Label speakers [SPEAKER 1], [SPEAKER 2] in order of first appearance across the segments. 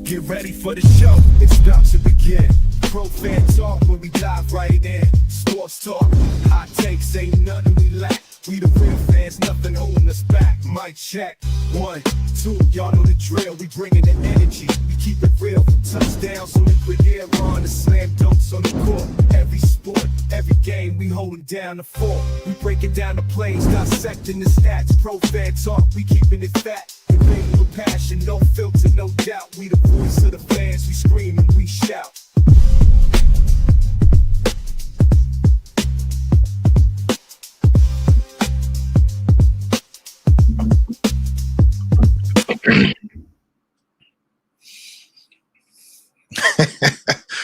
[SPEAKER 1] Get ready for the show, it's about to begin. Pro fan talk when we dive right in. Sports talk, hot takes, ain't nothing we lack. We the real fans, nothing holding us back. Mic check, 1, 2, y'all know the drill. We bringing the energy, we keep it real. Touchdowns on liquid air, on the slam dunks on the court. Every sport, every game, we holding down the fort. We breaking down the plays, dissecting the stats. Pro fan talk, we keeping it fat. Debating with passion, no filter, no doubt. We the voice of the fans, we scream and we shout.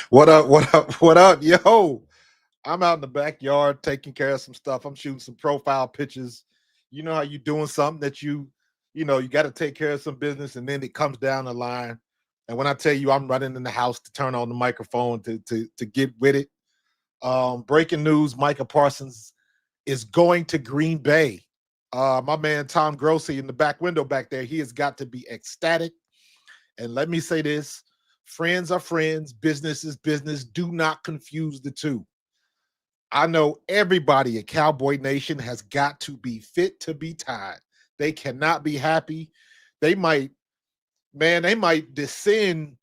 [SPEAKER 2] What up, what up, what up? Yo, I'm out in the backyard taking care of some stuff. I'm shooting some profile pictures. You know how you doing something that you got to take care of some business, and then it comes down the line. And when I tell you I'm running in the house to turn on the microphone to get with it. Breaking news, Micah Parsons is going to Green Bay. My man Tom Grossi in the back window back there, he has got to be ecstatic. And let me say this. Friends are friends, business is business. Do not confuse the two. I know everybody at Cowboy Nation has got to be fit to be tied. They cannot be happy. They might descend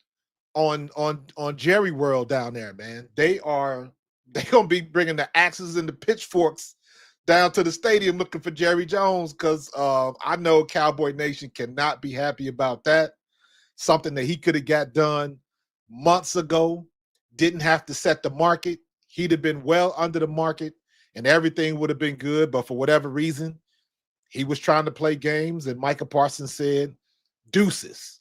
[SPEAKER 2] on Jerry World down there, man. They're gonna be bringing the axes and the pitchforks down to the stadium looking for Jerry Jones, because I know Cowboy Nation cannot be happy about that. Something that he could have got done months ago, didn't have to set the market. He'd have been well under the market and everything would have been good. But for whatever reason, he was trying to play games, and Micah Parsons said, deuces.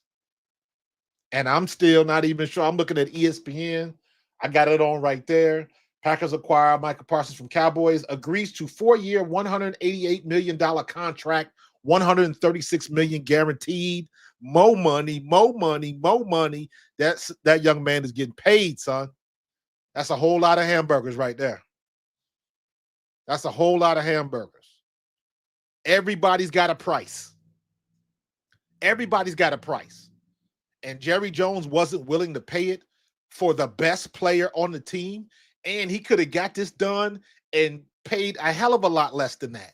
[SPEAKER 2] And I'm still not even sure. I'm looking at ESPN. I got it on right there. Packers acquire Micah Parsons from Cowboys, agrees to 4-year, $188 million contract, $136 million guaranteed. More money, more money, more money. That young man is getting paid, son. That's a whole lot of hamburgers right there. That's a whole lot of hamburgers. Everybody's got a price. Everybody's got a price. And Jerry Jones wasn't willing to pay it for the best player on the team. And he could have got this done and paid a hell of a lot less than that.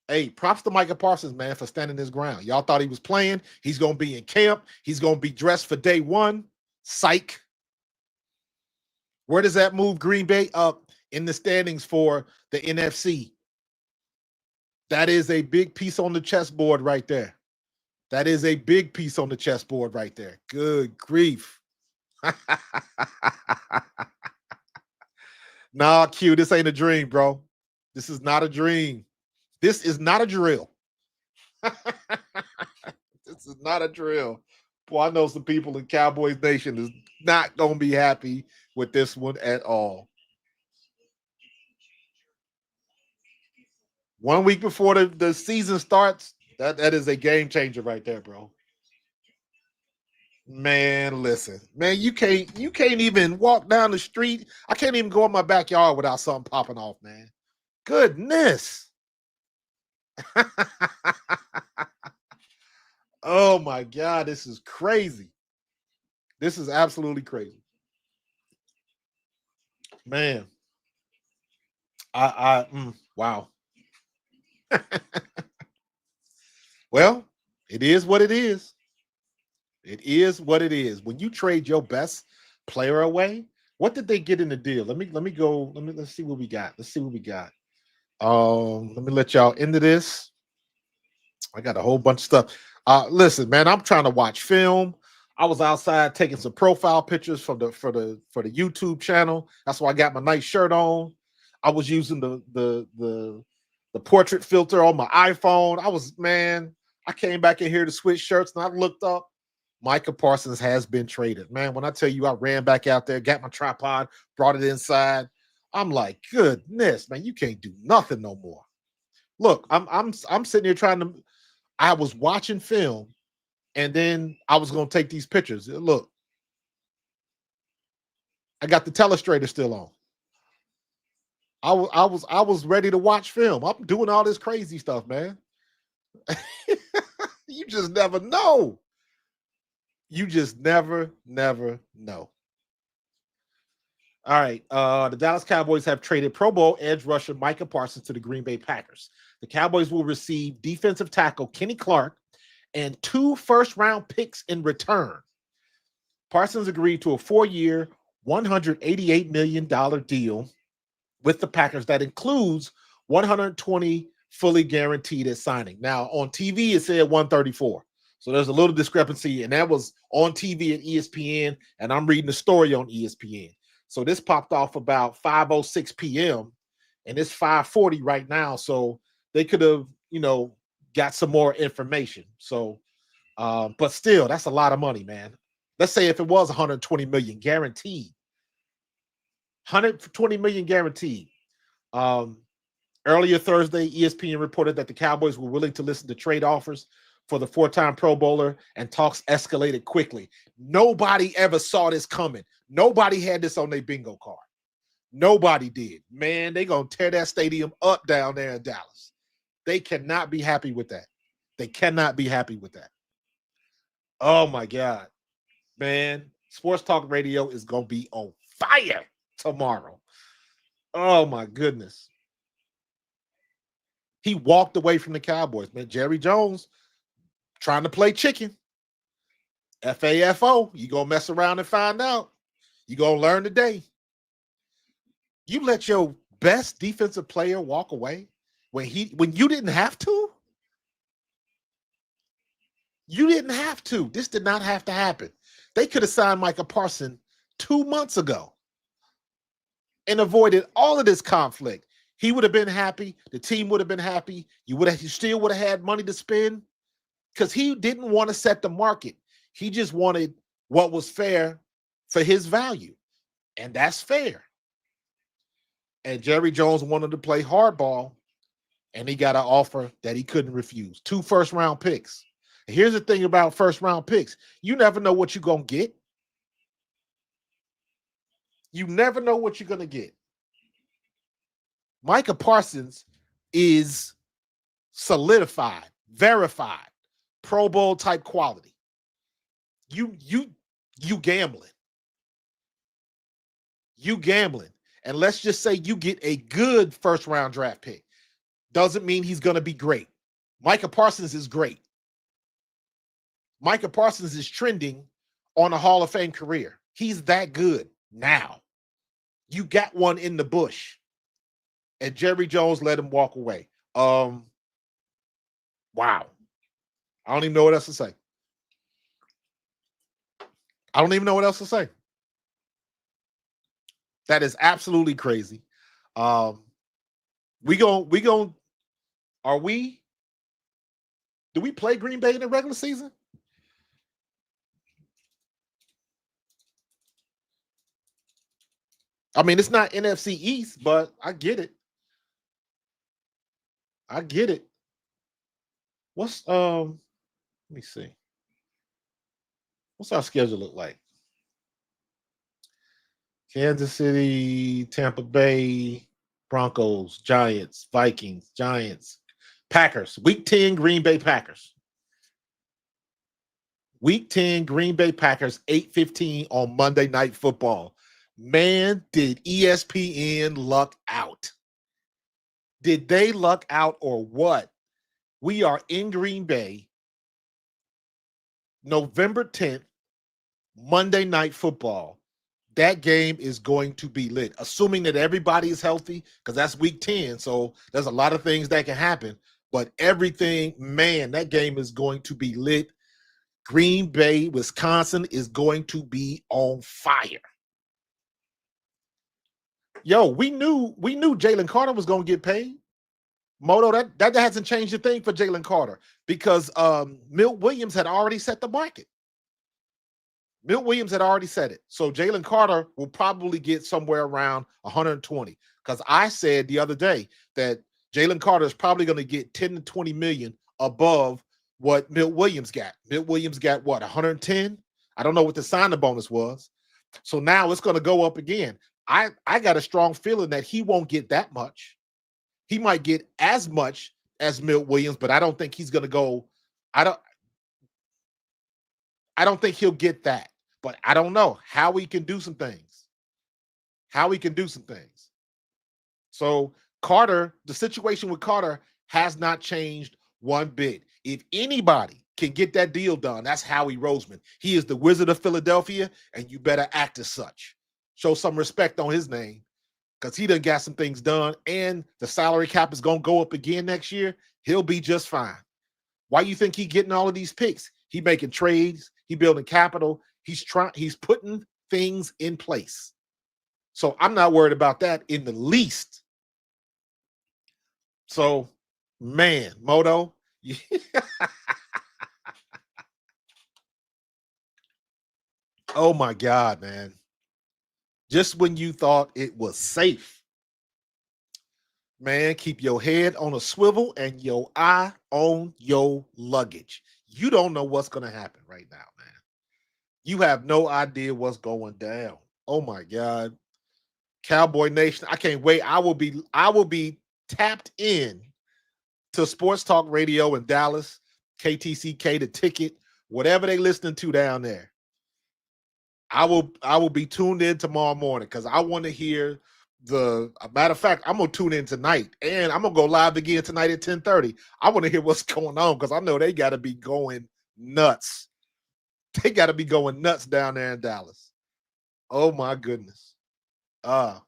[SPEAKER 2] Hey, props to Micah Parsons, man, for standing his ground. Y'all thought he was playing. He's going to be in camp. He's going to be dressed for day one. Psych. Where does that move Green Bay? Up in the standings for the NFC. That is a big piece on the chessboard right there. That is a big piece on the chessboard right there. Good grief. Nah, Q, this ain't a dream, bro. This is not a dream. This is not a drill. This is not a drill. Boy, I know some people in Cowboys Nation is not going to be happy with this one at all. 1 week before the season starts, that is a game changer right there, bro. Man, listen. Man, you can't even walk down the street. I can't even go in my backyard without something popping off, man. Goodness. Oh my God, this is crazy. This is absolutely crazy. Man. Wow. Well, it is what it is. It is what it is. When you trade your best player away, what did they get in the deal? Let's see what we got. Let's see what we got. Let me let y'all into this. I got a whole bunch of stuff. Listen, man, I'm trying to watch film. I was outside taking some profile pictures for the YouTube channel. That's why I got my nice shirt on. I was using the portrait filter on my iPhone. I came back in here to switch shirts, and I looked up. Micah Parsons has been traded. Man, when I tell you I ran back out there, got my tripod, brought it inside, I'm like, goodness, man, you can't do nothing no more. Look, I'm sitting here I was watching film, and then I was going to take these pictures. Look, I got the telestrator still on. I was ready to watch film. I'm doing all this crazy stuff, man. You just never know. You just never know. All right. The Dallas Cowboys have traded Pro Bowl edge rusher Micah Parsons to the Green Bay Packers. The Cowboys will receive defensive tackle Kenny Clark and 2 first-round picks in return. Parsons agreed to a 4-year, $188 million deal with the Packers that includes 120 fully guaranteed at signing. Now, on TV, it said 134. So there's a little discrepancy, and that was on TV at ESPN, and I'm reading the story on ESPN. So this popped off about 5:06 p.m., and it's 5:40 right now. So they could have, got some more information. So, but still, that's a lot of money, man. Let's say if it was 120 million guaranteed, 120 million guaranteed. Earlier Thursday, ESPN reported that the Cowboys were willing to listen to trade offers for the 4-time Pro Bowler, and talks escalated quickly. Nobody ever saw this coming. Nobody had this on their bingo card. Nobody did. Man, they're going to tear that stadium up down there in Dallas. They cannot be happy with that. They cannot be happy with that. Oh, my God. Man, Sports Talk Radio is going to be on fire tomorrow. Oh, my goodness. He walked away from the Cowboys, man. Jerry Jones trying to play chicken. FAFO, you going to mess around and find out. You going to learn today. You let your best defensive player walk away when you didn't have to? You didn't have to. This did not have to happen. They could have signed Micah Parsons 2 months ago and avoided all of this conflict. He would have been happy. The team would have been happy. You still would have had money to spend, because he didn't want to set the market. He just wanted what was fair for his value, and that's fair. And Jerry Jones wanted to play hardball, and he got an offer that he couldn't refuse. 2 first-round picks. And here's the thing about first-round picks. You never know what you're going to get. You never know what you're going to get. Micah Parsons is solidified, verified, Pro Bowl type quality. You gambling. You gambling. And let's just say you get a good first-round draft pick. Doesn't mean he's going to be great. Micah Parsons is great. Micah Parsons is trending on a Hall of Fame career. He's that good now. You got one in the bush. And Jerry Jones let him walk away. Wow. I don't even know what else to say. I don't even know what else to say. That is absolutely crazy. Do we play Green Bay in the regular season? I mean, it's not NFC East, but I get it. What's let me see. What's our schedule look like? Kansas City, Tampa Bay, Broncos, Giants, Vikings, Giants, Packers. Week 10, Green Bay Packers. Week 10, Green Bay Packers, 8:15 on Monday Night Football. Man, did ESPN luck out? Did they luck out or what? We are in Green Bay, November 10th, Monday Night Football. That game is going to be lit, assuming that everybody is healthy, because that's week 10. So there's a lot of things that can happen. But everything, man, that game is going to be lit. Green Bay, Wisconsin is going to be on fire. Yo, we knew Jalen Carter was going to get paid. Moto, that hasn't changed a thing for Jalen Carter, because Milt Williams had already set the market. Milt Williams had already said it. So Jalen Carter will probably get somewhere around 120, because I said the other day that Jalen Carter is probably going to get 10 to 20 million above what Milt Williams got. Milt Williams got what, 110? I don't know what the signing bonus was. So now it's going to go up again. I got a strong feeling that he won't get that much. He might get as much as Milt Williams, but I don't think he's going to go. I don't think he'll get that, but I don't know how he can do some things. How he can do some things. So Carter, the situation with Carter has not changed one bit. If anybody can get that deal done, that's Howie Roseman. He is the Wizard of Philadelphia, and you better act as such. Show some respect on his name because he done got some things done, and the salary cap is going to go up again next year. He'll be just fine. Why you think he getting all of these picks? He making trades. He building capital. He's putting things in place. So I'm not worried about that in the least. So, man, Moto, oh my God, man. Just when you thought it was safe, man, keep your head on a swivel and your eye on your luggage. You don't know what's going to happen right now, man. You have no idea what's going down. Oh my God. Cowboy Nation, I can't wait. I will be tapped in to Sports Talk Radio in Dallas, KTCK, the ticket, whatever they listening to down there. I will be tuned in tomorrow morning because I want to hear matter of fact, I'm gonna tune in tonight and I'm gonna go live again tonight at 10:30. I want to hear what's going on because I know they gotta be going nuts. They gotta be going nuts down there in Dallas. Oh my goodness. Don't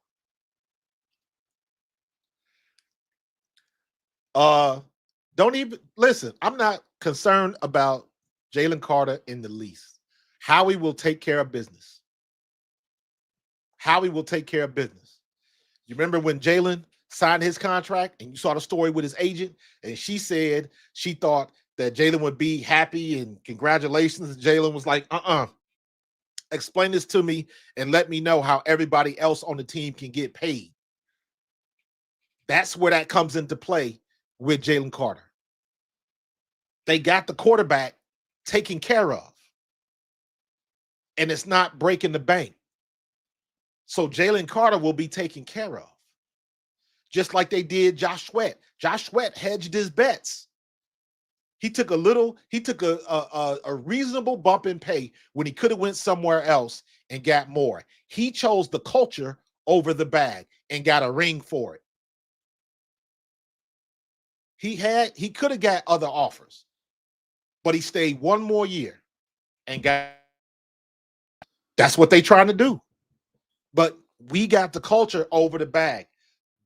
[SPEAKER 2] even listen. I'm not concerned about Jalen Carter in the least. Howie will take care of business. Howie will take care of business. You remember when Jalen signed his contract and you saw the story with his agent, and she said she thought that Jalen would be happy and congratulations. Jalen was like, explain this to me and let me know how everybody else on the team can get paid. That's where that comes into play with Jalen Carter. They got the quarterback taken care of, and it's not breaking the bank. So Jalen Carter will be taken care of, just like they did Josh Sweat. Josh Sweat hedged his bets. He took a reasonable bump in pay when he could have went somewhere else and got more. He chose the culture over the bag and got a ring for it. He could have got other offers, but he stayed one more year and got. That's what they trying to do. But we got the culture over the bag.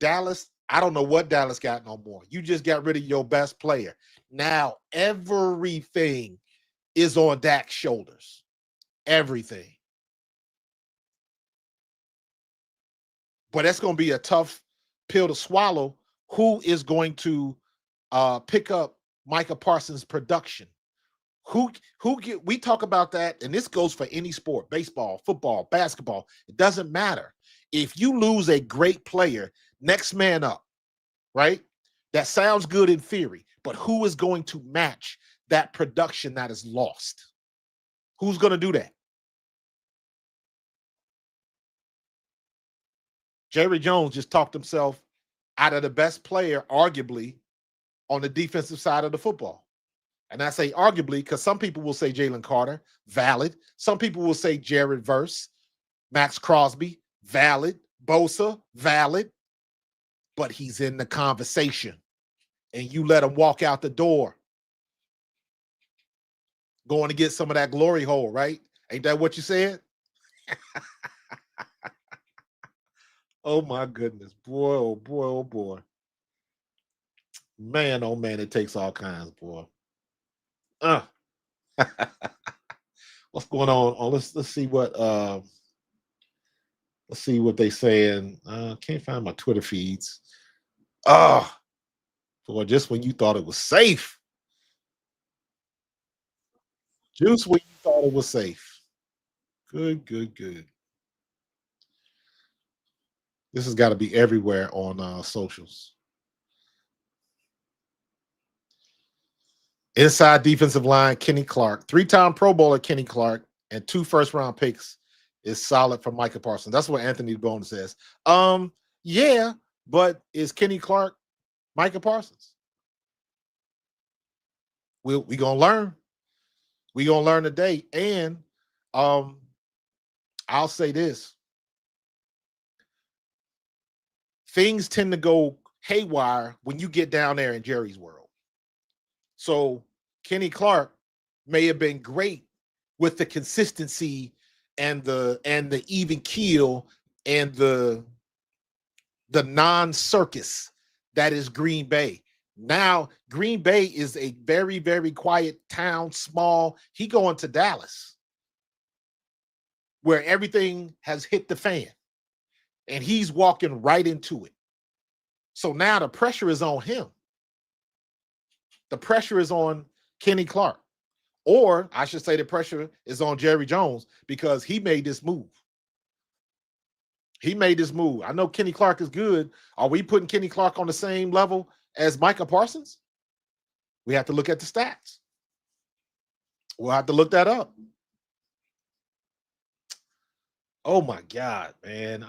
[SPEAKER 2] Dallas, I don't know what Dallas got no more. You just got rid of your best player. Now everything is on Dak's shoulders. Everything. But that's going to be a tough pill to swallow. Who is going to pick up Micah Parsons' production? We talk about that, and this goes for any sport, baseball, football, basketball. It doesn't matter. If you lose a great player, next man up, right? That sounds good in theory, but who is going to match that production that is lost? Who's going to do that? Jerry Jones just talked himself out of the best player, arguably, on the defensive side of the football. And I say arguably because some people will say Jalen Carter, valid. Some people will say Jared Verse, Max Crosby, valid. Bosa, valid. But he's in the conversation. And you let him walk out the door. Going to get some of that glory hole, right? Ain't that what you said? Oh, my goodness. Boy, oh, boy, oh, boy. Man, oh, man, it takes all kinds, boy. What's going on? Oh, let's see what they saying. Can't find my Twitter feeds. Boy, just when you thought it was safe. Just when you thought it was safe. Good. This has got to be everywhere on socials. Inside defensive line, Kenny Clark. 3-time Pro Bowler Kenny Clark and 2 first-round picks is solid for Micah Parsons. That's what Anthony Bone says. Yeah, but is Kenny Clark Micah Parsons? We gonna learn. We gonna learn today. And I'll say this: things tend to go haywire when you get down there in Jerry's world. So Kenny Clark may have been great with the consistency and the even keel and the non-circus that is Green Bay. Now Green Bay is a very, very quiet town, small. He going to Dallas, where everything has hit the fan, and he's walking right into it. So now the pressure is on him. The pressure is on Kenny Clark. Or I should say the pressure is on Jerry Jones because he made this move. He made this move. I know Kenny Clark is good. Are we putting Kenny Clark on the same level as Micah Parsons? We have to look at the stats. We'll have to look that up. Oh my God, man.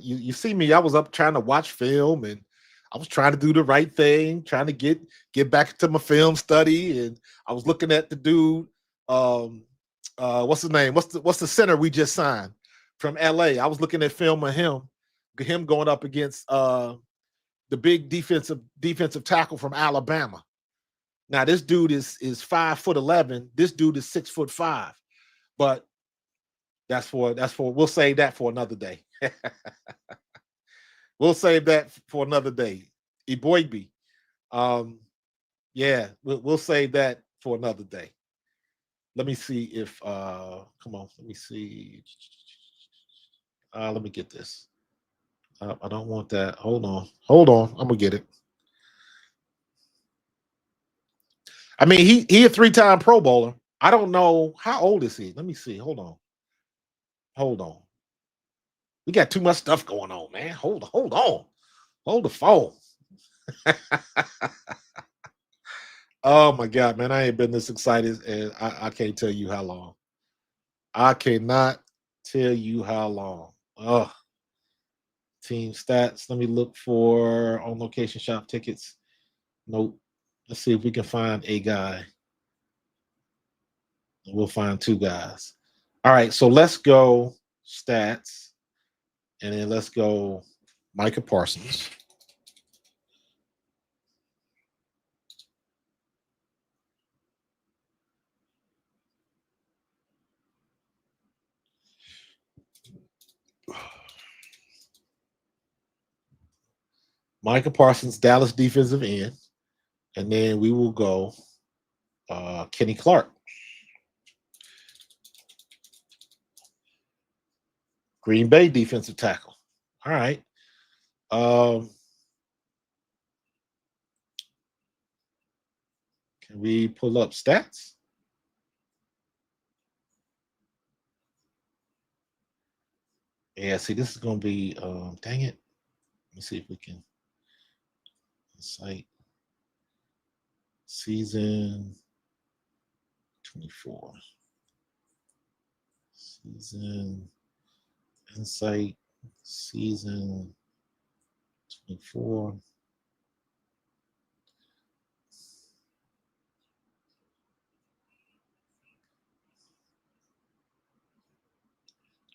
[SPEAKER 2] You see me. I was up trying to watch film and I was trying to do the right thing, trying to get back to my film study. And I was looking at the dude, what's his name? What's the center we just signed from LA? I was looking at film of him going up against the big defensive tackle from Alabama. Now this dude is 5'11". This dude is 6'5". But that's for we'll save that for another day. We'll save that for another day. Eboigbe. Yeah, we'll save that for another day. Let me see if come on, let me see. Let me get this. I don't want that. Hold on. I'm gonna get it. I mean, he a 3-time Pro Bowler. I don't know how old is he. Let me see. Hold on. We got too much stuff going on, man. Hold on. Hold the phone. Oh my God, man. I ain't been this excited, and I can't tell you how long. I cannot tell you how long. Oh, team stats. Let me look for on location shop tickets. Nope. Let's see if we can find a guy. We'll find 2 guys. All right, so let's go stats, and then let's go Micah Parsons. Micah Parsons, Dallas defensive end, and then we will go Kenny Clark. Green Bay defensive tackle. All right. Can we pull up stats? Yeah, see, this is going to be, dang it. Let me see if we can cite season 24. Season insight, season 24.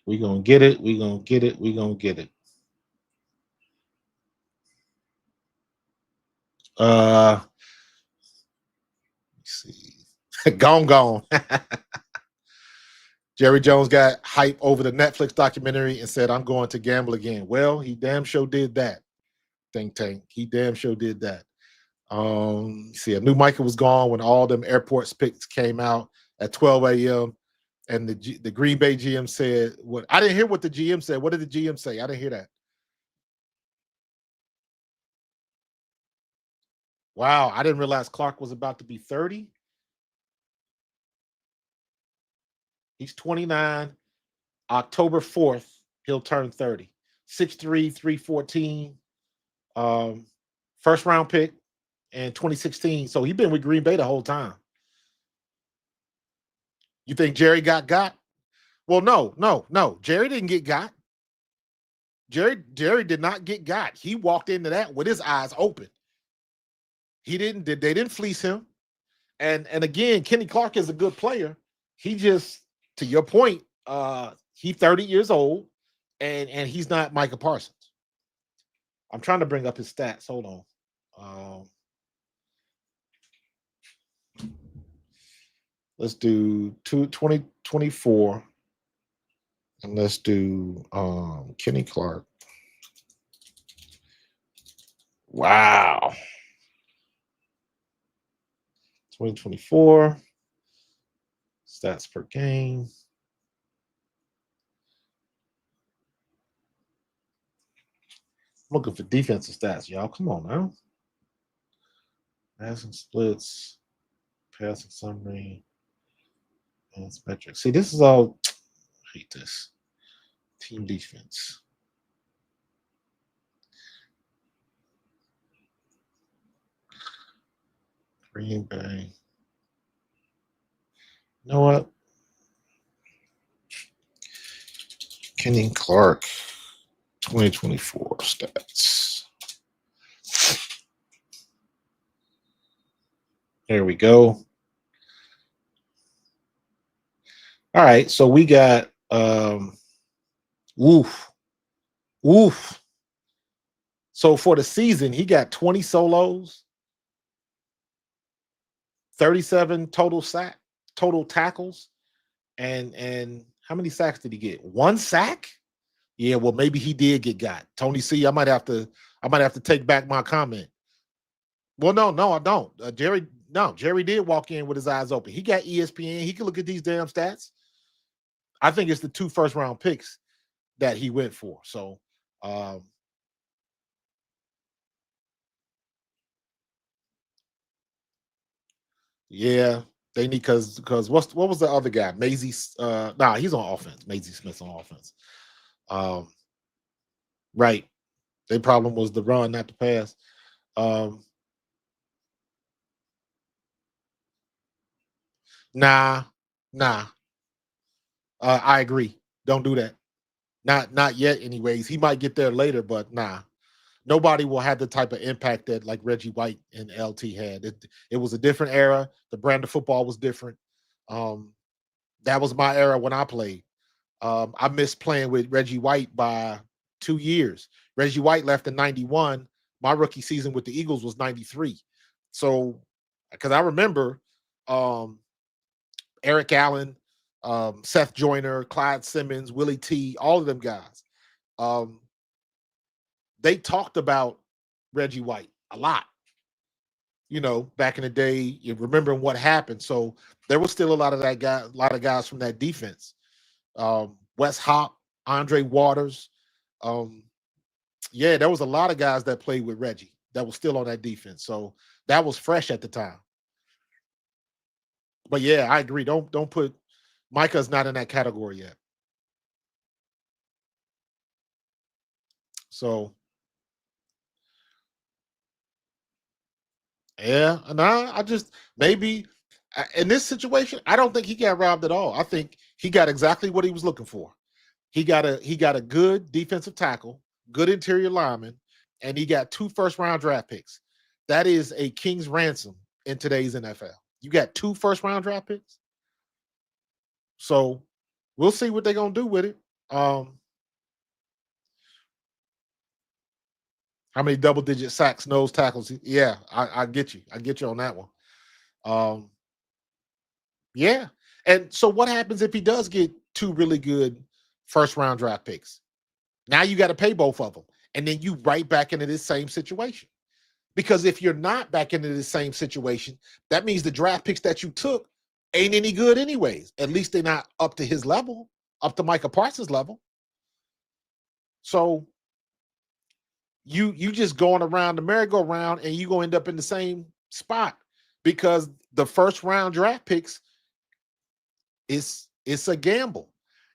[SPEAKER 2] We're going to get it. We're going to get it. We're going to get it. Let's see. Gone. Jerry Jones got hype over the Netflix documentary and said, I'm going to gamble again. Well, he damn sure did that. Think tank. He damn sure did that. See, I knew Micah was gone when all them airports picks came out at 12 a.m. And the Green Bay GM said, "What? I didn't hear what the GM said. What did the GM say? I didn't hear that." Wow, I didn't realize Clark was about to be 30. He's 29. October 4th, he'll turn 30. 6'3", 314. First round pick in 2016. So he's been with Green Bay the whole time. You think Jerry got? Well, no. Jerry didn't get got. Jerry did not get got. He walked into that with his eyes open. They didn't fleece him. And again, Kenny Clark is a good player. He just, to your point, he's 30 years old, and he's not Micah Parsons. I'm trying to bring up his stats. Hold on. Let's do 2024, and let's do Kenny Clark. Wow. 2024 stats per game. I'm looking for defensive stats, y'all. Come on now. Passing splits, passing summary, and metrics. See, this is all. I hate this. Team defense. Green Bay. You know what? Kenny Clark, 2024 stats. There we go. All right, so we got woof. So for the season, he got 20 solos, 37 total tackles, and how many sacks did he get? 1 sack? Yeah, well, maybe he did get got. Tony C, I might have to take back my comment. Well, no, I don't. Jerry did walk in with his eyes open. He got ESPN. He can look at these damn stats. I think it's the 2 first-round picks that he went for. So, yeah, they need because what was the other guy? Maisie. He's on offense. Maisie Smith's on offense. Right. Their problem was the run, not the pass. Nah. I agree. Don't do that. Not yet. Anyways, he might get there later, but nah. Nobody will have the type of impact that like Reggie White and LT had. It was a different era. The brand of football was different. That was my era when I played. I missed playing with Reggie White by 2 years. Reggie White left in 91. My rookie season with the Eagles was 93. So, because I remember Eric Allen, Seth Joyner, Clyde Simmons, Willie T, all of them guys. They talked about Reggie White a lot, back in the day, you remembering what happened. So there was still a lot of guys from that defense. Wes Hop, Andre Waters. There was a lot of guys that played with Reggie that was still on that defense. So that was fresh at the time. But yeah, I agree. Don't put Micah's not in that category yet. So yeah, and I just maybe in this situation, I don't think he got robbed at all. I think he got exactly what he was looking for. He got a good defensive tackle, good interior lineman, and he got 2 first-round draft picks. That is a king's ransom in today's NFL. You got 2 first-round draft picks. So we'll see what they're gonna do with it. How many double-digit sacks, nose tackles? Yeah, I get you. I get you on that one. Yeah. And so what happens if he does get 2 really good first-round draft picks? Now you got to pay both of them. And then you right back into this same situation. Because if you're not back into the same situation, that means the draft picks that you took ain't any good anyways. At least they're not up to his level, up to Micah Parsons' level. So you just going around the merry-go-round and you going to end up in the same spot because the first-round draft picks it's a gamble.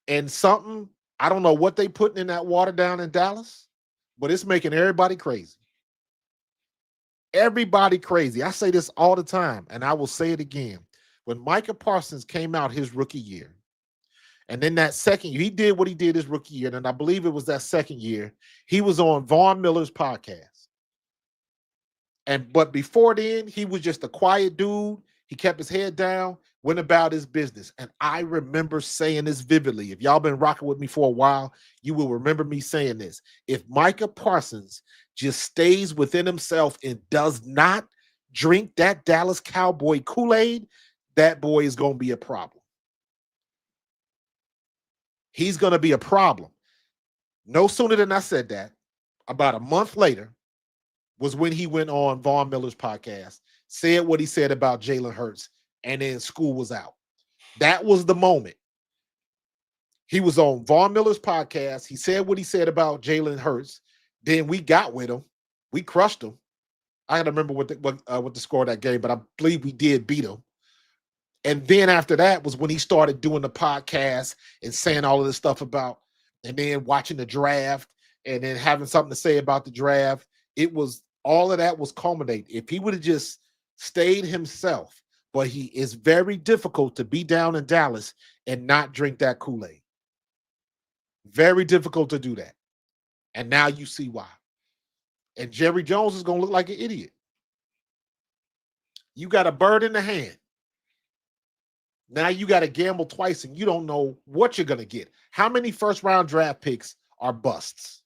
[SPEAKER 2] And something, I don't know what they putting in that water down in Dallas, but it's making everybody crazy. Everybody crazy. I say this all the time, and I will say it again. When Micah Parsons came out his rookie year, and then that second year, he did what he did his rookie year, and I believe it was that second year, he was on Vaughn Miller's podcast. But before then, he was just a quiet dude. He kept his head down, went about his business. And I remember saying this vividly. If y'all been rocking with me for a while, you will remember me saying this. If Micah Parsons just stays within himself and does not drink that Dallas Cowboy Kool-Aid, that boy is going to be a problem. He's going to be a problem. No sooner than I said that, about a month later was when he went on Von Miller's podcast, said what he said about Jalen Hurts, and then school was out. That was the moment. He was on Von Miller's podcast. He said what he said about Jalen Hurts. Then we got with him. We crushed him. I don't remember what the score of that game, but I believe we did beat him. And then after that was when he started doing the podcast and saying all of this stuff about, and then watching the draft and then having something to say about the draft. It was all of that was culminating. If he would have just stayed himself, but he is very difficult to be down in Dallas and not drink that Kool-Aid. Very difficult to do that. And now you see why. And Jerry Jones is going to look like an idiot. You got a bird in the hand. Now you got to gamble twice and you don't know what you're going to get. How many first-round draft picks are busts?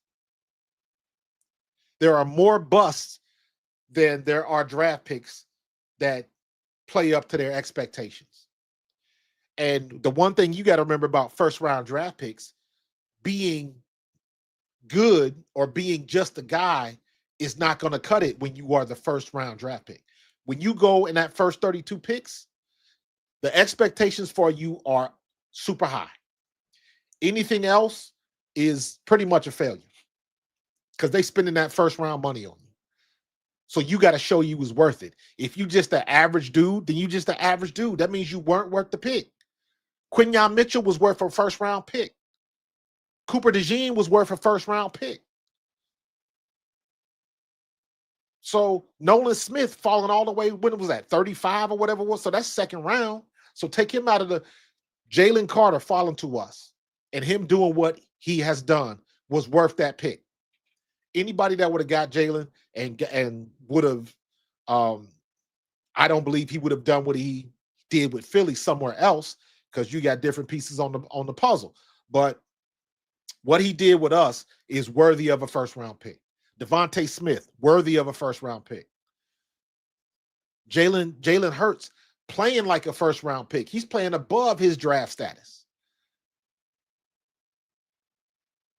[SPEAKER 2] There are more busts than there are draft picks that play up to their expectations. And the one thing you got to remember about first-round draft picks, being good or being just a guy is not going to cut it when you are the first-round draft pick. When you go in that first 32 picks, the expectations for you are super high. Anything else is pretty much a failure because they spending that first round money on you. So you got to show you was worth it. If you just an average dude, then you just an average dude. That means you weren't worth the pick. Quinyon Mitchell was worth a first round pick. Cooper DeJean was worth a first round pick. So Nolan Smith falling all the way, when it was that 35 or whatever it was. So that's second round. So take him out of the Jalen Carter falling to us and him doing what he has done was worth that pick. Anybody that would have got Jalen and would have, I don't believe he would have done what he did with Philly somewhere else because you got different pieces on the puzzle. But what he did with us is worthy of a first round pick. Devontae Smith, worthy of a first round pick. Jalen Hurts playing like a first round pick. He's playing above his draft status.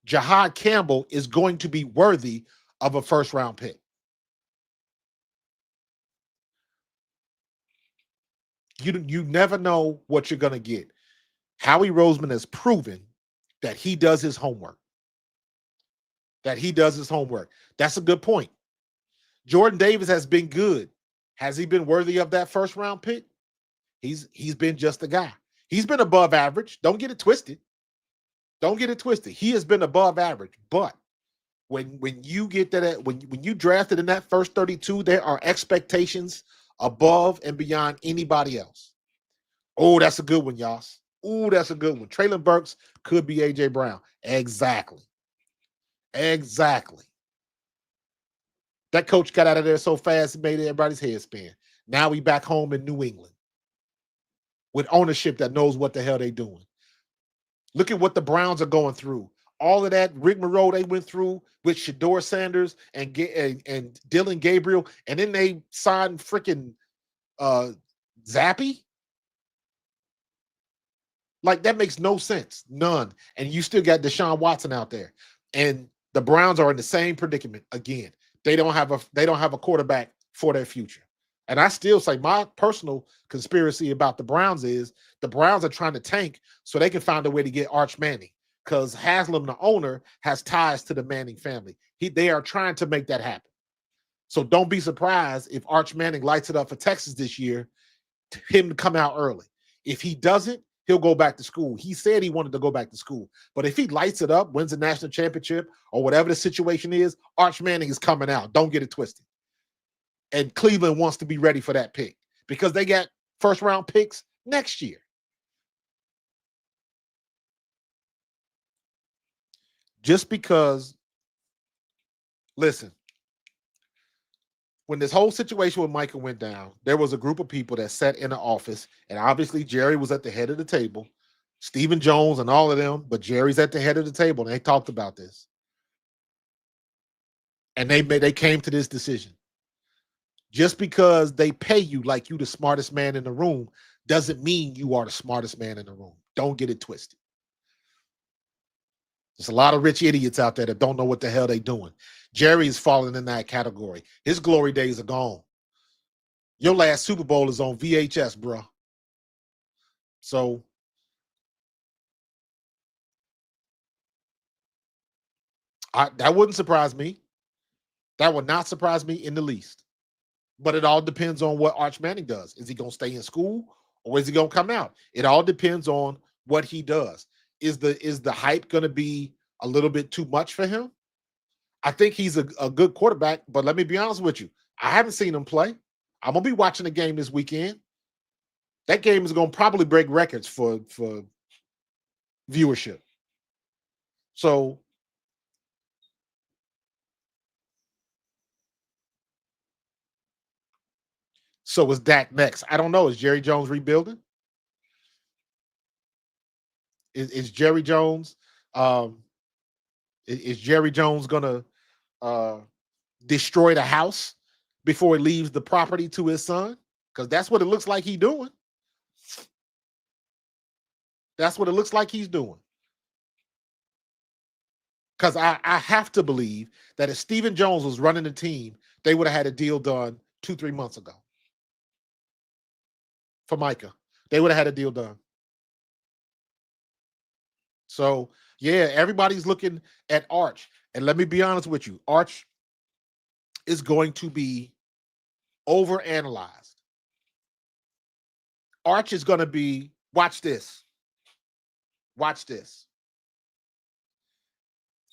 [SPEAKER 2] Jahad Campbell is going to be worthy of a first round pick. You never know what you're going to get. Howie Roseman has proven that he does his homework. That's a good point. Jordan Davis has been good. Has he been worthy of that first round pick? He's been just a guy. He's been above average. Don't get it twisted. He has been above average. But when you get that, when you drafted in that first 32, there are expectations above and beyond anybody else. Oh, that's a good one, y'all. Oh, that's a good one. Traylon Burks could be A.J. Brown. Exactly. That coach got out of there so fast, it made everybody's head spin. Now we back home in New England with ownership that knows what the hell they doing. Look at what the Browns are going through. All of that rigmarole they went through with Shedeur Sanders and Dylan Gabriel, and then they signed freaking Zappy. Like, that makes no sense. None. And you still got Deshaun Watson out there. And the Browns are in the same predicament again. They don't have a quarterback for their future. And I still say my personal conspiracy about the Browns is the Browns are trying to tank so they can find a way to get Arch Manning, because Haslam, the owner, has ties to the Manning family. They are trying to make that happen. So don't be surprised if Arch Manning lights it up for Texas this year, him to come out early. If he doesn't, he'll go back to school. He said he wanted to go back to school. But if he lights it up, wins a national championship, or whatever the situation is, Arch Manning is coming out. Don't get it twisted. And Cleveland wants to be ready for that pick because they got first-round picks next year. Just because, listen, when this whole situation with Micah went down, there was a group of people that sat in the office, and obviously Jerry was at the head of the table, Stephen Jones and all of them, but Jerry's at the head of the table, and they talked about this. And they came to this decision. Just because they pay you like you the smartest man in the room doesn't mean you are the smartest man in the room. Don't get it twisted. There's a lot of rich idiots out there that don't know what the hell they're doing. Jerry is falling in that category. His glory days are gone. Your last Super Bowl is on VHS, bro. So that wouldn't surprise me. That would not surprise me in the least. But it all depends on what Arch Manning does. Is he going to stay in school or is he going to come out? It all depends on what he does. Is the hype going to be a little bit too much for him? I think he's a good quarterback, but let me be honest with you. I haven't seen him play. I'm going to be watching the game this weekend. That game is going to probably break records for viewership. So is Dak next? I don't know. Is Jerry Jones rebuilding? Is Jerry Jones is Jerry Jones gonna destroy the house before he leaves the property to his son? Because that's what it looks like he's doing. That's what it looks like he's doing. Because I have to believe that if Stephen Jones was running the team, they would have had a deal done 2-3 months ago. For Micah, they would have had a deal done. So, yeah, everybody's looking at Arch. And let me be honest with you, Arch is going to be overanalyzed. Arch is going to be, watch this. Watch this.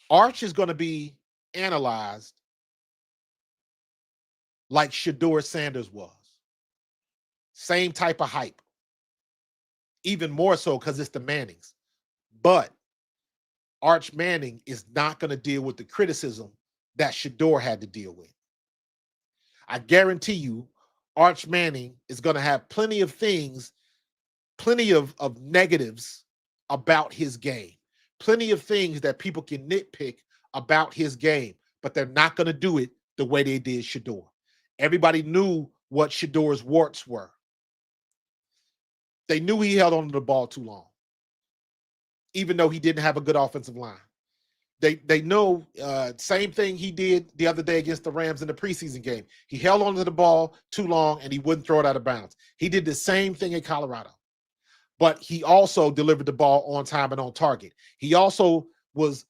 [SPEAKER 2] Arch is going to be analyzed like Shedeur Sanders was. Same type of hype. Even more so because it's the Mannings. But Arch Manning is not going to deal with the criticism that Shedeur had to deal with. I guarantee you, Arch Manning is going to have plenty of things, plenty of negatives about his game, plenty of things that people can nitpick about his game, but they're not going to do it the way they did Shedeur. Everybody knew what Shedeur's warts were. They knew he held on to the ball too long, even though he didn't have a good offensive line. They know same thing he did the other day against the Rams in the preseason game. He held onto the ball too long and he wouldn't throw it out of bounds. He did the same thing in Colorado, but he also delivered the ball on time and on target. He also was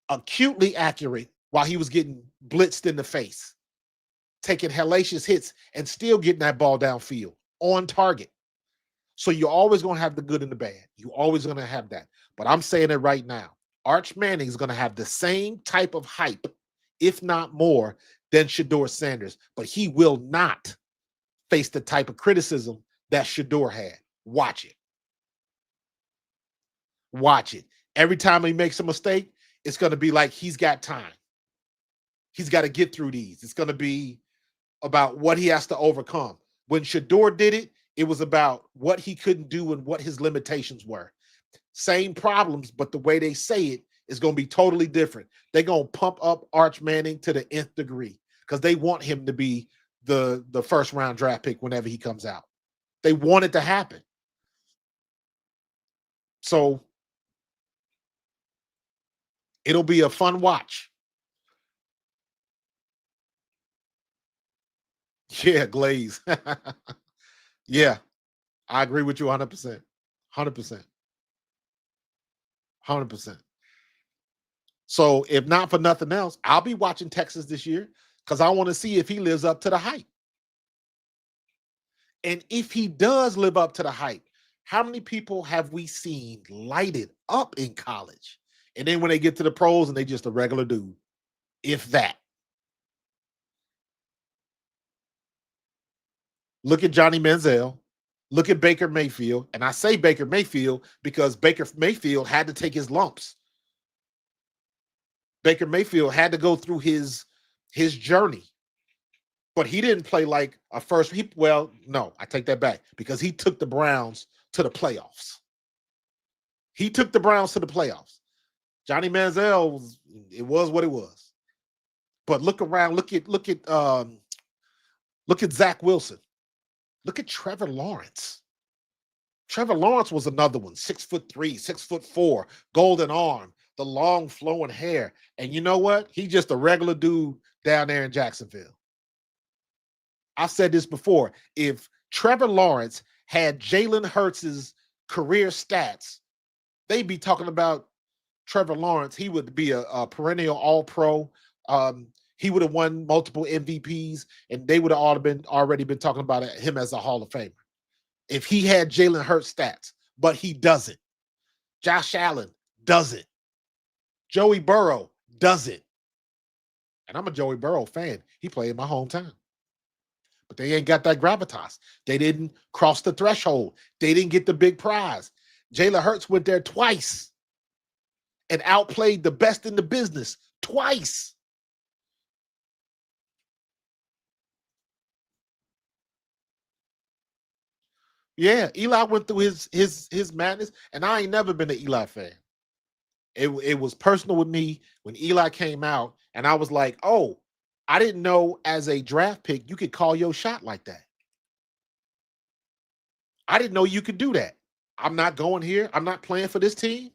[SPEAKER 2] acutely accurate while he was getting blitzed in the face, taking hellacious hits and still getting that ball downfield on target. So you're always going to have the good and the bad. You're always going to have that. But I'm saying it right now. Arch Manning is going to have the same type of hype, if not more, than Shedeur Sanders. But he will not face the type of criticism that Shedeur had. Watch it. Watch it. Every time he makes a mistake, it's going to be like he's got time. He's got to get through these. It's going to be about what he has to overcome. When Shedeur did it, it was about what he couldn't do and what his limitations were. Same problems, but the way they say it is going to be totally different. They're going to pump up Arch Manning to the nth degree because they want him to be the first round draft pick whenever he comes out. They want it to happen. So it'll be a fun watch. Yeah, Glaze. Yeah, I agree with you 100%. 100%. 100%. So if not for nothing else, I'll be watching Texas this year because I want to see if he lives up to the hype. And if he does live up to the hype, how many people have we seen lighted up in college? And then when they get to the pros and they just a regular dude, if that. Look at Johnny Manziel. Look at Baker Mayfield. And I say Baker Mayfield because Baker Mayfield had to take his lumps. Baker Mayfield had to go through his journey. But he didn't play like a first. No, I take that back because he took the Browns to the playoffs. He took the Browns to the playoffs. Johnny Manziel it was what it was. But look around, look at Zach Wilson. Look at Trevor Lawrence. Trevor Lawrence was another one, 6'3", 6'4", golden arm, the long flowing hair. And you know what? He's just a regular dude down there in Jacksonville. I've said this before. If Trevor Lawrence had Jalen Hurts' career stats, they'd be talking about Trevor Lawrence. He would be a perennial All-Pro. He would have won multiple MVPs, and they would have already been talking about him as a Hall of Famer. If he had Jalen Hurts stats, but he doesn't. Josh Allen doesn't. Joey Burrow doesn't. And I'm a Joey Burrow fan. He played in my hometown. But they ain't got that gravitas. They didn't cross the threshold. They didn't get the big prize. Jalen Hurts went there twice and outplayed the best in the business twice. Yeah, Eli went through his madness, and I ain't never been an Eli fan. It was personal with me when Eli came out, and I was like, oh, I didn't know as a draft pick you could call your shot like that. I didn't know you could do that. I'm not going here. I'm not playing for this team.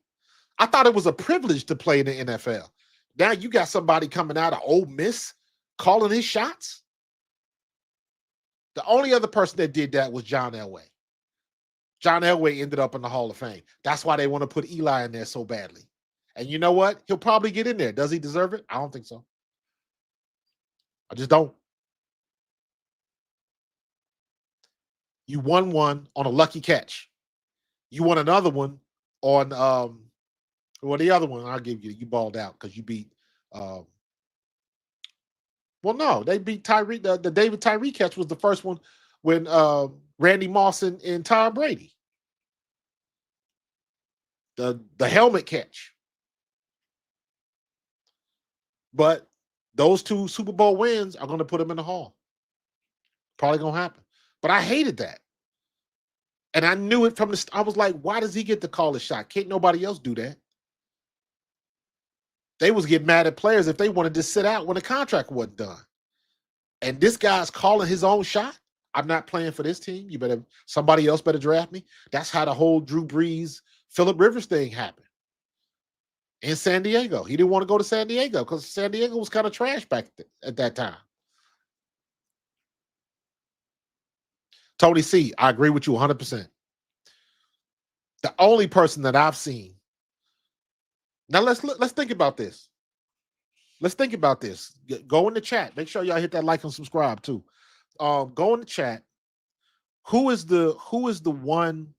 [SPEAKER 2] I thought it was a privilege to play in the NFL. Now you got somebody coming out of Ole Miss calling his shots. The only other person that did that was John Elway. John Elway ended up in the Hall of Fame. That's why they want to put Eli in there so badly. And you know what? He'll probably get in there. Does he deserve it? I don't think so. I just don't. You won one on a lucky catch. You won another one on the other one I'll give you. You balled out because you beat well, no, they beat Tyree. The David Tyree catch was the first one when Randy Moss and Tom Brady. The helmet catch. But those two Super Bowl wins are going to put him in the Hall. Probably going to happen. But I hated that. And I knew it from the I was like, why does he get to call a shot? Can't nobody else do that? They was getting mad at players if they wanted to sit out when the contract wasn't done. And this guy's calling his own shot. I'm not playing for this team. Somebody else better draft me. That's how the whole Drew Brees, Phillip Rivers thing happened. In San Diego. He didn't want to go to San Diego because San Diego was kind of trash back at that time. Tony C, I agree with you 100%. The only person that I've seen. Now let's think about this. Let's think about this. Go in the chat. Make sure y'all hit that like and subscribe too. Go in the chat. Who is the one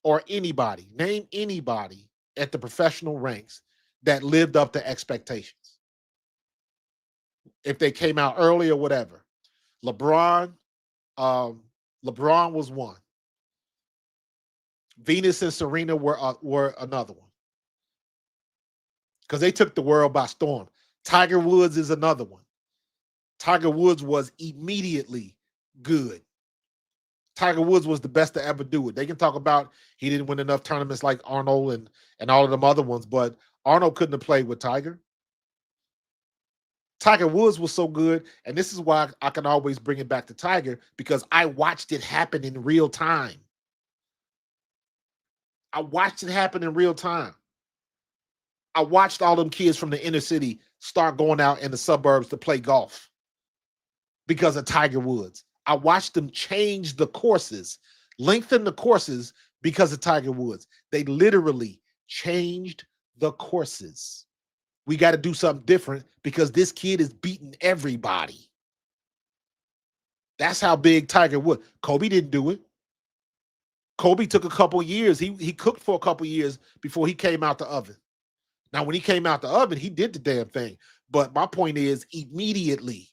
[SPEAKER 2] or anybody? Name anybody at the professional ranks that lived up to expectations. If they came out early or whatever. LeBron was one. Venus and Serena were another one. Because they took the world by storm. Tiger Woods is another one. Tiger Woods was immediately good. Tiger Woods was the best to ever do it. They can talk about he didn't win enough tournaments like Arnold and all of them other ones, but Arnold couldn't have played with Tiger. Tiger Woods was so good, and this is why I can always bring it back to Tiger, because I watched it happen in real time. I watched it happen in real time. I watched all them kids from the inner city start going out in the suburbs to play golf because of Tiger Woods. I watched them change the courses, lengthen the courses because of Tiger Woods. They literally changed the courses. We got to do something different because this kid is beating everybody. That's how big Tiger Woods. Kobe didn't do it. Kobe took a couple years. He cooked for a couple years before he came out the oven. Now, when he came out the oven, he did the damn thing. But my point is, immediately,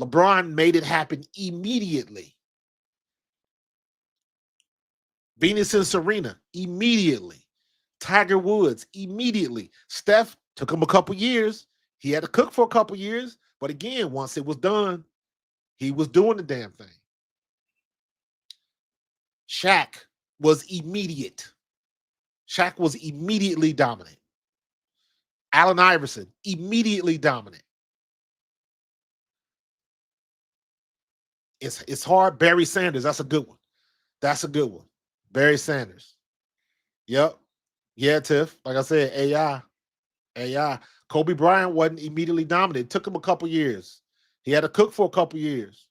[SPEAKER 2] LeBron made it happen immediately. Venus and Serena, immediately. Tiger Woods, immediately. Steph took him a couple years. He had to cook for a couple years. But again, once it was done, He was doing the damn thing. Shaq was immediate. Shaq was immediately dominant. Allen Iverson, immediately dominant. It's hard. Barry Sanders, that's a good one. That's a good one. Barry Sanders. Yep. Yeah, Tiff. Like I said, AI. Kobe Bryant wasn't immediately dominant. It took him a couple years. He had to cook for a couple years.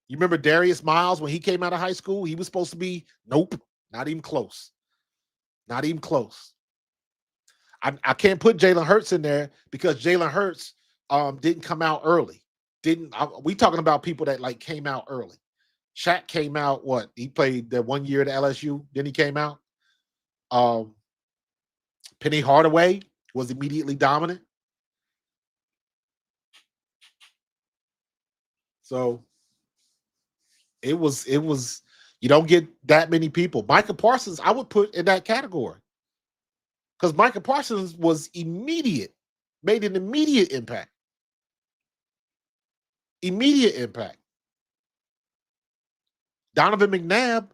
[SPEAKER 2] You remember Darius Miles when he came out of high school? He was supposed to be, nope, not even close. Not even close. I can't put Jalen Hurts in there because Jalen Hurts didn't come out early. We talking about people that like came out early. Shaq came out, what? He played that 1 year at LSU, then he came out. Penny Hardaway was immediately dominant. So it was, you don't get that many people. Micah Parsons, I would put in that category. Because Micah Parsons was immediate, made an immediate impact. Immediate impact. Donovan McNabb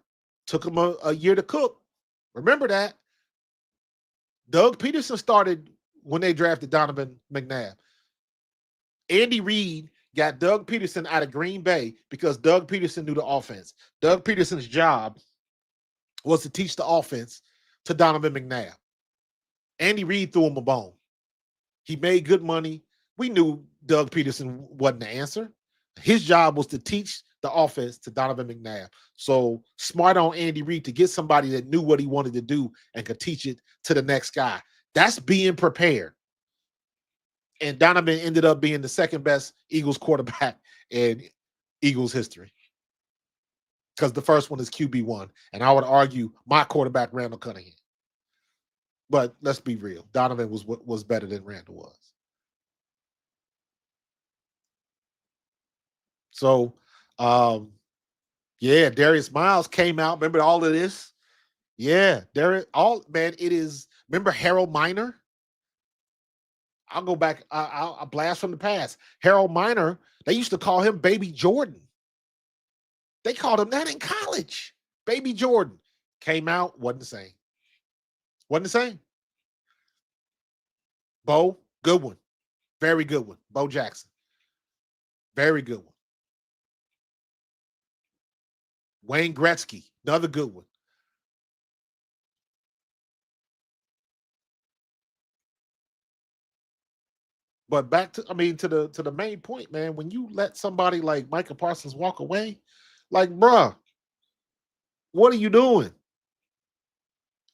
[SPEAKER 2] took him a year to cook. Remember that. Doug Peterson started when they drafted Donovan McNabb. Andy Reid got Doug Peterson out of Green Bay because Doug Peterson knew the offense. Doug Peterson's job was to teach the offense to Donovan McNabb. Andy Reid threw him a bone. He made good money. We knew Doug Peterson wasn't the answer. His job was to teach the offense to Donovan McNabb. So smart on Andy Reid to get somebody that knew what he wanted to do and could teach it to the next guy. That's being prepared. And Donovan ended up being the second best Eagles quarterback in Eagles history. Because the first one is QB1. And I would argue my quarterback, Randall Cunningham. But let's be real. Donovan was better than Randall was. So, yeah, Darius Miles came out. Remember all of this? Yeah, it is. Remember Harold Miner? I'll go back. I'll blast from the past. Harold Miner, they used to call him Baby Jordan. They called him that in college. Baby Jordan came out, wasn't the same. Wasn't the same. Bo, good one. Very good one. Bo Jackson. Very good one. Wayne Gretzky, another good one. But back to the main point, man. When you let somebody like Micah Parsons walk away, like, bruh, what are you doing?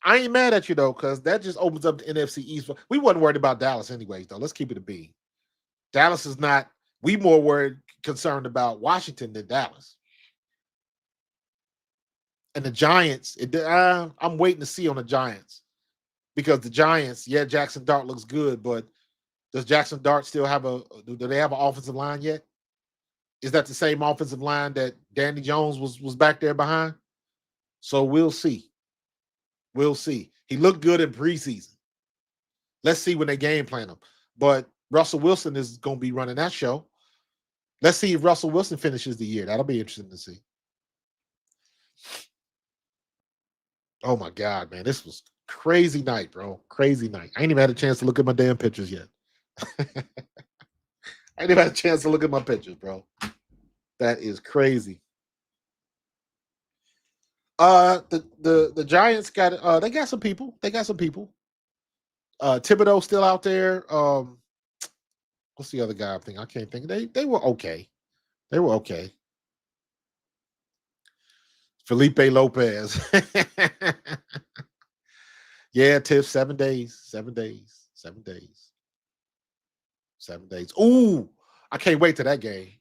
[SPEAKER 2] I ain't mad at you though, because that just opens up the NFC East. We wasn't worried about Dallas anyways, though. Let's keep it a B. Dallas is not. We more concerned about Washington than Dallas. And the Giants, I'm waiting to see on the Giants because the Giants, yeah, Jackson Dart looks good, but does Jackson Dart still have do they have an offensive line yet? Is that the same offensive line that Danny Jones was back there behind? So we'll see. We'll see. He looked good in preseason. Let's see when they game plan him. But Russell Wilson is going to be running that show. Let's see if Russell Wilson finishes the year. That'll be interesting to see. Oh my God, man. This was crazy night, bro. Crazy night. I ain't even had a chance to look at my damn pictures yet. I ain't even had a chance to look at my pictures, bro. That is crazy. The Giants got they got some people. They got some people. Thibodeau still out there. What's the other guy? I can't think. They were okay. They were okay. Felipe Lopez. Yeah, Tiff, 7 days. 7 days. 7 days. 7 days. Ooh, I can't wait to that game.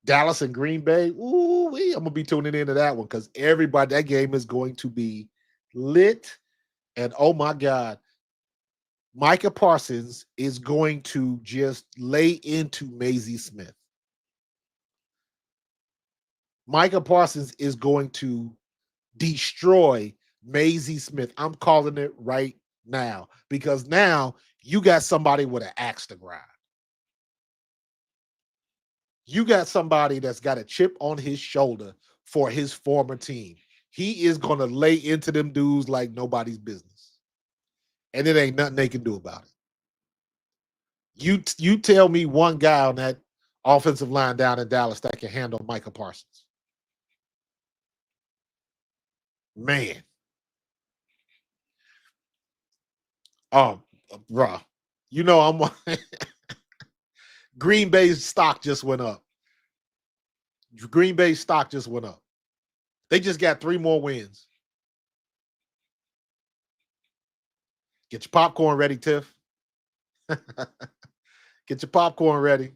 [SPEAKER 2] Dallas and Green Bay. Ooh, I'm gonna be tuning into that one because that game is going to be lit. And oh my God, Micah Parsons is going to just lay into Maisie Smith. Micah Parsons is going to destroy Maisie Smith. I'm calling it right now because now you got somebody with an axe to grind. You got somebody that's got a chip on his shoulder for his former team. He is going to lay into them dudes like nobody's business. And it ain't nothing they can do about it. You tell me one guy on that offensive line down in Dallas that can handle Micah Parsons. Man. Oh, bruh. You know I'm Green Bay's stock just went up. Green Bay's stock just went up. They just got 3 more wins. Get your popcorn ready, Tiff. Get your popcorn ready.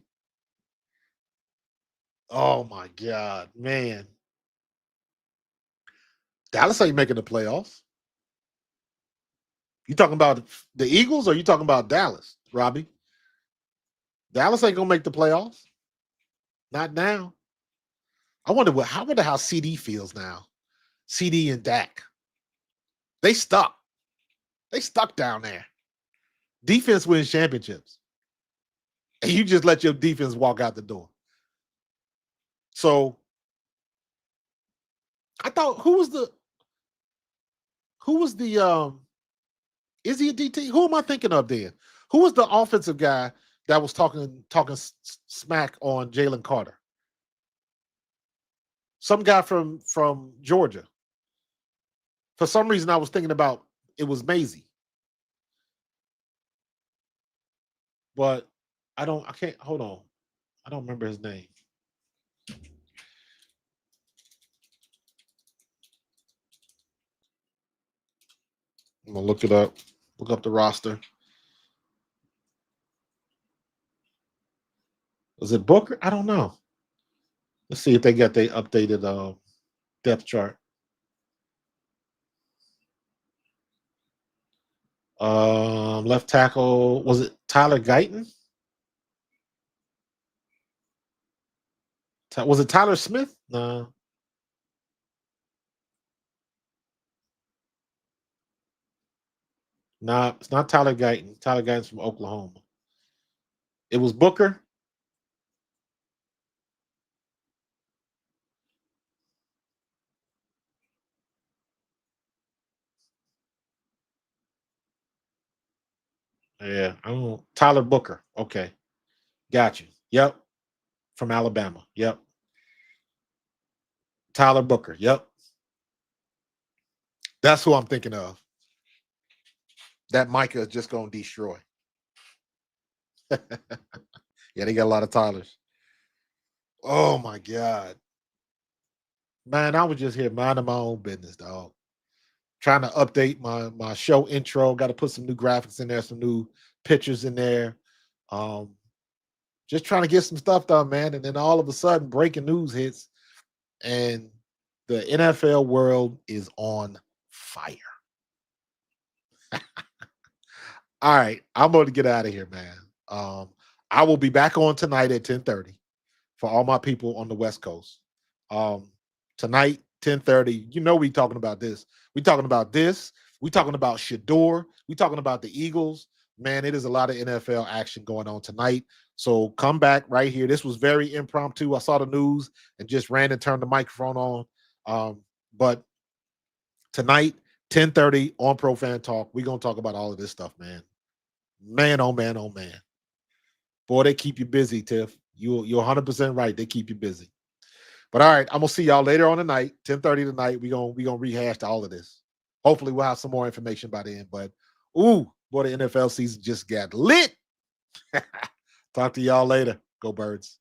[SPEAKER 2] Oh my God, man. Dallas ain't making the playoffs. You talking about the Eagles or you talking about Dallas, Robbie? Dallas ain't gonna make the playoffs. Not now. I wonder how CD feels now. CD and Dak. They stuck. They stuck down there. Defense wins championships. And you just let your defense walk out the door. So I thought who was the is he a DT? Who am I thinking of then? Who was the offensive guy that was talking smack on Jalen Carter? Some guy from Georgia. For some reason, I was thinking about it was Maisie. But I can't, hold on. I don't remember his name. I'm going to look it up. Look up the roster. Was it Booker? I don't know. Let's see if they got the updated depth chart. Left tackle, was it Tyler Guyton? Was it Tyler Smith? No. Nah, it's not Tyler Guyton. Tyler Guyton's from Oklahoma. It was Booker. Yeah, I don't know. Tyler Booker. Okay. Got you. Yep. From Alabama. Yep. Tyler Booker. Yep. That's who I'm thinking of. That Micah is just going to destroy. Yeah, they got a lot of Tylers. Oh, my God. Man, I was just here minding my own business, dog. Trying to update my show intro. Got to put some new graphics in there, some new pictures in there. Just trying to get some stuff done, man. And then all of a sudden, breaking news hits, and the NFL world is on fire. All right, I'm going to get out of here, man. I will be back on tonight at 10:30 for all my people on the West Coast. Tonight, 10:30. You know we talking about this. We talking about this. We talking about Shador. We talking about the Eagles. Man, it is a lot of NFL action going on tonight. So come back right here. This was very impromptu. I saw the news and just ran and turned the microphone on. But tonight, 10:30 on Pro Fan Talk, we're going to talk about all of this stuff, man. Man, oh man, oh man. Boy, they keep you busy, Tiff. You're 100% right. They keep you busy. But all right, I'm gonna see y'all later on tonight, 10:30 tonight. We gonna rehash all of this. Hopefully, we'll have some more information by then. But ooh, boy, the NFL season just got lit. Talk to y'all later. Go Birds.